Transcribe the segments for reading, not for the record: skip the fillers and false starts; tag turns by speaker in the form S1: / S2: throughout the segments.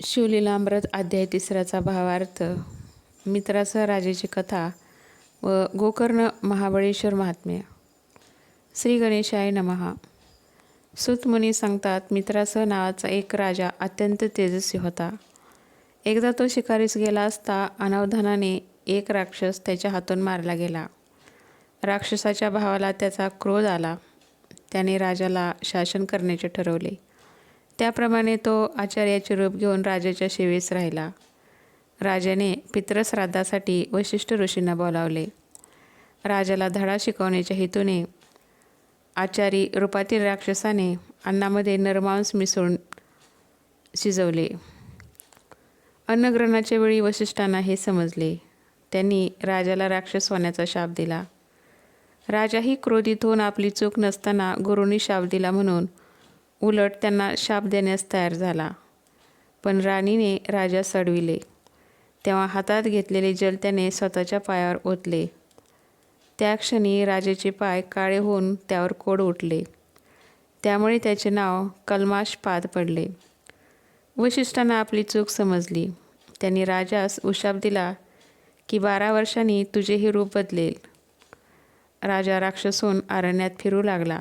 S1: शिवलीलामृत अध्याय 3चा भावार्थ मित्रासह राजाची कथा व गोकर्ण महाबळेश्वर महात्म्य. श्री गणेशाय नमः. सूतमुनी सांगतात, मित्रासह नावाचा एक राजा अत्यंत तेजस्वी होता. एकदा तो शिकारीस गेला असता अनावधानाने एक राक्षस त्याच्या हातून मारला गेला. राक्षसाच्या भावाला त्याचा क्रोध आला. त्याने राजाला शासन करण्याचे ठरवले. त्याप्रमाणे तो आचार्याचे रूप घेऊन राजाच्या सेवेस राहिला. राजाने पितृश्राद्धासाठी वशिष्ठ ऋषींना बोलावले. राजाला धडा शिकवण्याच्या हेतूने आचारी रूपातील राक्षसाने अन्नामध्ये नरमांस मिसळून शिजवले. अन्नग्रहणाच्या वेळी वशिष्ठांना हे समजले. त्यांनी राजाला राक्षस होण्याचा शाप दिला. राजाही क्रोधित होऊन आपली चूक नसताना गुरूंनी शाप दिला म्हणून उलट त्यांना शाप देण्यास तयार झाला. पण राणीने राजास अडविले. तेव्हा हातात घेतलेले जल त्याने स्वतःच्या पायावर ओतले. त्या क्षणी राजाचे पाय काळे होऊन त्यावर कोड उठले. त्यामुळे त्याचे नाव कल्माषपाद पडले. वशिष्ठांना आपली चूक समजली. त्यांनी राजास उशाप दिला की 12 वर्षांनी तुझे हे रूप बदलेल. राजा राक्षस होऊन अरण्यात फिरू लागला.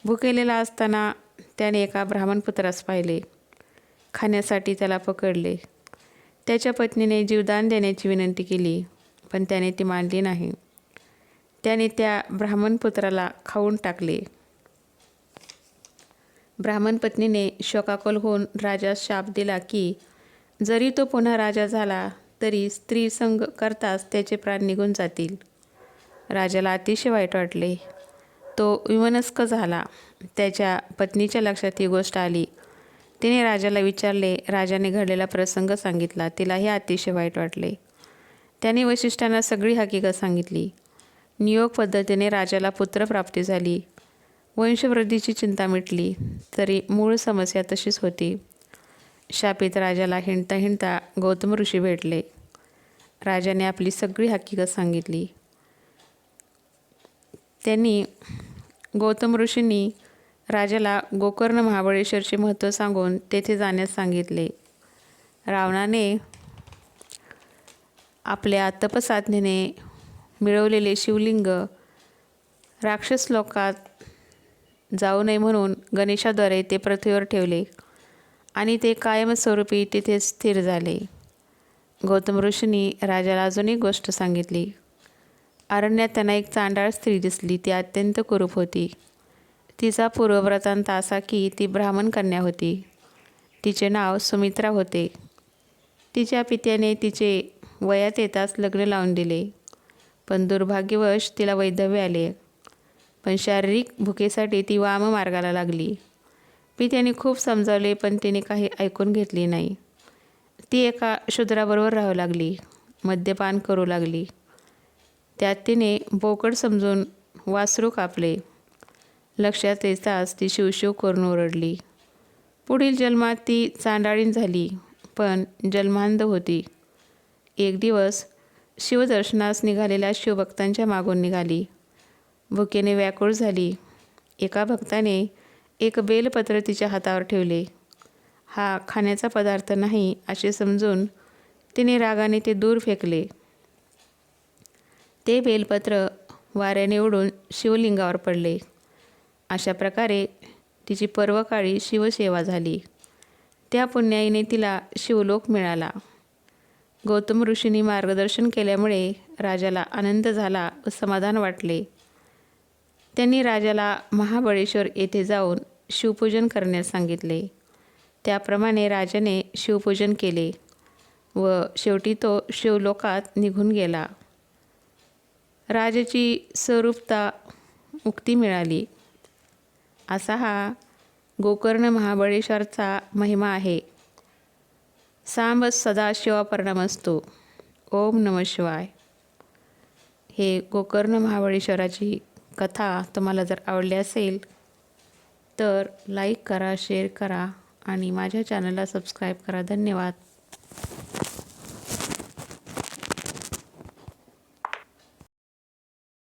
S1: भुकेलेला असताना त्याने एका ब्राह्मणपुत्रास पाहिले. खाण्यासाठी त्याला पकडले. त्याच्या पत्नीने जीवदान देण्याची विनंती केली, पण त्याने ती मानली नाही. त्याने त्या ब्राह्मणपुत्राला खाऊन टाकले. ब्राह्मण पत्नीने शोकाकुल होऊन राजास शाप दिला की जरी तो पुन्हा राजा झाला तरी स्त्री संग करताच त्याचे प्राण निघून जातील. राजाला अतिशय वाईट वाटले. तो विमनस्क झाला. त्याच्या पत्नीच्या लक्षात ही गोष्ट आली. तिने राजाला विचारले. राजाने घडलेला प्रसंग सांगितला. तिलाही अतिशय वाईट वाटले. त्याने वशिष्ठांना सगळी हकीकत सांगितली. नियोग पद्धतीने राजाला पुत्रप्राप्ती झाली. वंशवृद्धीची चिंता मिटली, तरी मूळ समस्या तशीच होती. शापित राजाला हिंडता हिंडता गौतम ऋषी भेटले. राजाने आपली सगळी हकीकत सांगितली. त्यांनी गौतम ऋषींनी राजाला गोकर्ण महाबळेश्वरचे महत्त्व सांगून तेथे जाण्यास सांगितले. रावणाने आपल्या तपसाधनेने मिळवलेले शिवलिंग राक्षस लोकात जाऊ नये म्हणून गणेशाद्वारे ते पृथ्वीवर ठेवले आणि ते कायमस्वरूपी तिथे स्थिर झाले. गौतम ऋषींनी राजाला अजून एक गोष्ट सांगितली. अरण्यात त्यांना एक चांडाळ स्त्री दिसली. ती अत्यंत कुरूप होती. तिचा पूर्ववृत्तांत असा की ती ब्राह्मण कन्या होती. तिचे नाव सुमित्रा होते. तिच्या पित्याने तिचे वयात येताच लग्न लावून दिले, पण दुर्भाग्यवश तिला वैधव्य आले. पण शारीरिक भुकेसाठी ती वाममार्गाला लागली. पित्याने खूप समजावले, पण तिने काही ऐकून घेतले नाही. ती एका शूद्राबरोबर राहू लागली. मद्यपान करू लागली. त्यात तिने बोकड समजून वासरू कापले. लक्षात येताच ती शिवशिव करून ओरडली. पुढील जन्मात ती चांडाळीण झाली, पण जन्मांध होती. एक दिवस शिवदर्शनास निघालेल्या शिवभक्तांच्या मागून निघाली. भुकेने व्याकुळ झाली. एका भक्ताने एक बेलपत्र तिच्या हातावर ठेवले. हा खाण्याचा पदार्थ नाही असे समजून तिने रागाने ते दूर फेकले. ते बेलपत्र वाऱ्याने उडून शिवलिंगावर पडले. अशा प्रकारे तिची पर्वकाळी शिवसेवा झाली. त्या पुण्याईने तिला शिवलोक मिळाला. गौतम ऋषींनी मार्गदर्शन केल्यामुळे राजाला आनंद झाला व समाधान वाटले. त्यांनी राजाला महाबळेश्वर येथे जाऊन शिवपूजन करण्यास सांगितले. त्याप्रमाणे राजाने शिवपूजन केले व शेवटी तो शिवलोकात निघून गेला. राजाची स्वरूपता मुक्ती मिळाली. असा हा गोकर्ण महाबळेश्वरचा महिमा आहे. सांब सदा शिवापर्णमस्तु. ओम नमः शिवाय. हे गोकर्ण महाबळेश्वराची कथा तुम्हाला जर आवडली असेल तर लाईक करा, शेअर करा आणि माझ्या चॅनलला सबस्क्राईब करा. धन्यवाद.